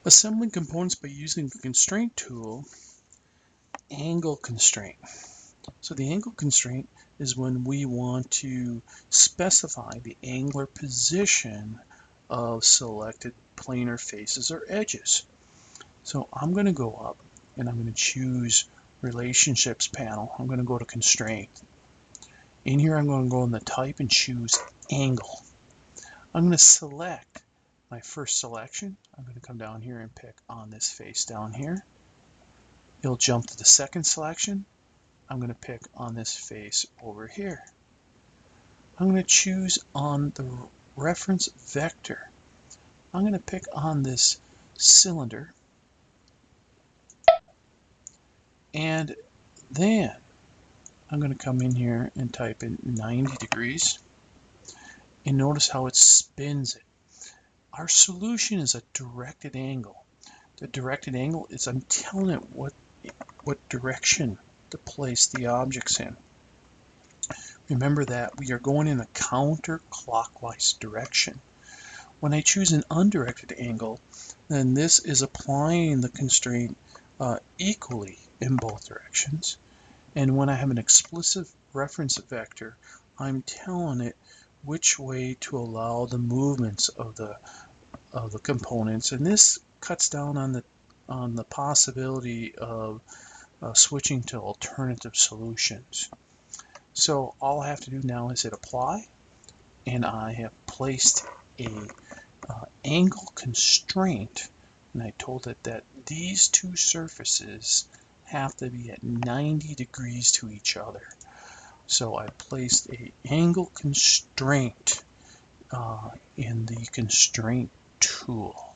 Assembling components by using the constraint tool, angle constraint. So the angle constraint is when we want to specify the angular position of selected planar faces or edges. So I'm going to go up and I'm going to choose Relationships panel. I'm going to go to Constraint. In here I'm going to go in the Type and choose Angle. I'm going to select my first selection. I'm going to come down here and pick on this face down here. It'll jump to the second selection. I'm going to pick on this face over here. I'm going to choose on the reference vector. I'm going to pick on this cylinder, and then I'm going to come in here and type in 90 degrees, and notice how it spins it. Our solution is a directed angle. The directed angle is I'm telling it what direction to place the objects in. Remember that we are going in a counterclockwise direction. When I choose an undirected angle, then this is applying the constraint equally in both directions. And when I have an explicit reference vector, I'm telling it which way to allow the movements of the components, and this cuts down on the possibility of switching to alternative solutions. So all I have to do now is hit apply, and I have placed a angle constraint, and I told it that these two surfaces have to be at 90 degrees to each other. So I placed a angle constraint in the constraint tool.